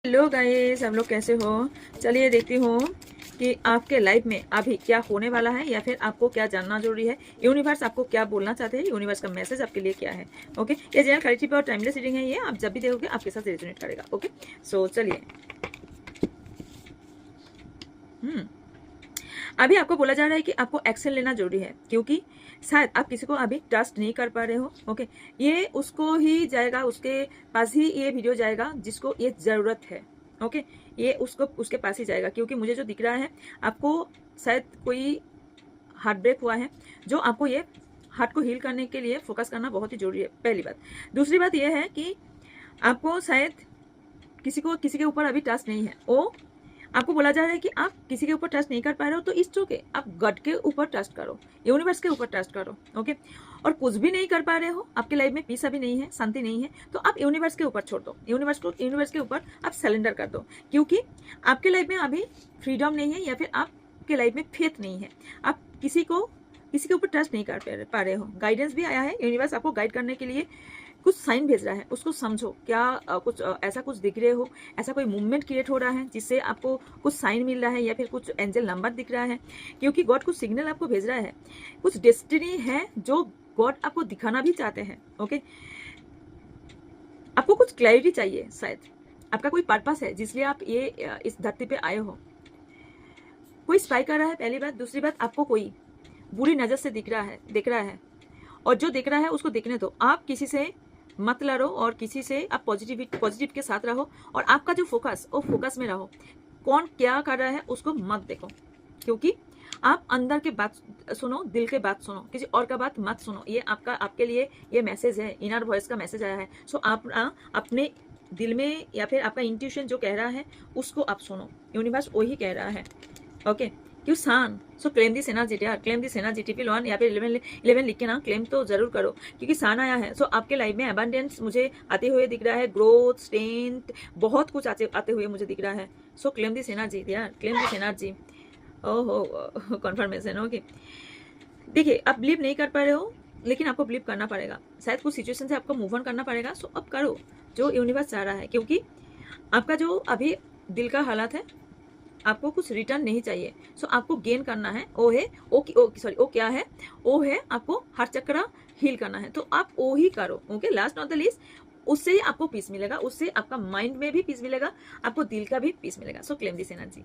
Hello guys, आप लोग कैसे हो। चलिए देखती हूँ कि आपके लाइफ में अभी क्या होने वाला है या फिर आपको क्या जानना जरूरी है। यूनिवर्स आपको क्या बोलना चाहते हैं, यूनिवर्स का मैसेज आपके लिए क्या है। ओके, ये जनरल क्लैरिटी और टाइमलेस रीडिंग है। ये आप जब भी देखोगे आपके साथ रेजोनेट करेगा। ओके, सो चलिए। अभी आपको बोला जा रहा है कि आपको एक्शन लेना जरूरी है, क्योंकि शायद आप किसी को अभी ट्रस्ट नहीं कर पा रहे हो। ओके, ये उसको ही जाएगा, उसके पास ही ये वीडियो जाएगा जिसको ये जरूरत है। ओके, ये उसको उसके पास ही जाएगा, क्योंकि मुझे जो दिख रहा है आपको शायद कोई हार्ट ब्रेक हुआ है, जो आपको ये हार्ट को हील करने के लिए फोकस करना बहुत ही जरूरी है। पहली बात। दूसरी बात यह है कि आपको शायद किसी के ऊपर अभी ट्रस्ट नहीं है। ओ, आपको बोला जा रहा है कि आप किसी के ऊपर ट्रस्ट नहीं कर पा रहे हो, तो इस ओके, आप गॉड के ऊपर ट्रस्ट करो, यूनिवर्स के ऊपर ट्रस्ट करो। ओके, और कुछ भी नहीं कर पा रहे हो, आपके लाइफ में पीस अभी नहीं है, शांति नहीं है, तो आप यूनिवर्स के ऊपर छोड़ दो, यूनिवर्स के ऊपर आप सरेंडर कर दो, क्योंकि आपके लाइफ में अभी फ्रीडम नहीं है या फिर आपके लाइफ में फेथ नहीं है। आप किसी के ऊपर ट्रस्ट नहीं कर पा रहे हो। गाइडेंस भी आया है, यूनिवर्स आपको गाइड करने के लिए कुछ साइन भेज रहा है, उसको समझो। क्या ऐसा कुछ दिख रहे हो, ऐसा कोई मूवमेंट क्रिएट हो रहा है जिससे आपको कुछ साइन मिल रहा है या फिर कुछ एंजल नंबर दिख रहा है, क्योंकि गॉड कुछ सिग्नल आपको भेज रहा है। कुछ डेस्टिनी है जो गॉड आपको दिखाना भी चाहते हैं। ओके, आपको कुछ क्लैरिटी चाहिए, शायद आपका कोई पर्पस है जिसलिए आप ये इस धरती पे आए हो। कोई स्पाई कर रहा है, पहली बात। दूसरी बात, आपको कोई बुरी नजर से देख रहा है, और जो देख रहा है उसको देखने दो। आप किसी से मत लड़ो और किसी से आप पॉजिटिव के साथ रहो, और आपका जो फोकस, वो फोकस में रहो। कौन क्या कर रहा है उसको मत देखो, क्योंकि आप अंदर के बात सुनो, दिल के बात सुनो, किसी और का बात मत सुनो। ये आपके लिए ये मैसेज है, इनर वॉइस का मैसेज आया है। सो आप अपने दिल में या फिर आपका इंट्यूशन जो कह रहा है उसको आप सुनो, यूनिवर्स वही कह रहा है। ओके, क्यों सान। सो क्लेम दिस एनर्जी यार, क्लेम दिस एनर्जी। ट्रिपल 1 या फिर 11 लिख के ना क्लेम तो जरूर करो, क्योंकि सान आया है। सो आपके लाइफ में अबंडेंस मुझे आते हुए दिख रहा है, ग्रोथ, स्ट्रेंथ, बहुत कुछ आते हुए मुझे दिख रहा है। सो क्लेम दिस एनर्जी यार, क्लेम दिस एनर्जी। ओहो, कन्फर्मेशन। ओके, देखिए आप बिलीव नहीं कर पा रहे हो, लेकिन आपको बिलीव करना पड़ेगा। शायद कुछ सिचुएशन से आपको मूव ऑन करना पड़ेगा। सो अब करो जो यूनिवर्स चाह रहा है, क्योंकि आपका जो अभी दिल का हालात है, आपको कुछ रिटर्न नहीं चाहिए। सो आपको गेन करना है। ओ है ओ क्या है, ओ है आपको हर चक्र हील करना है, तो आप ओ ही करो। Okay, last not the least, उससे ही आपको पीस मिलेगा, उससे आपका माइंड में भी पीस मिलेगा, आपको दिल का भी पीस मिलेगा। सो क्लेम दिस एनर्जी।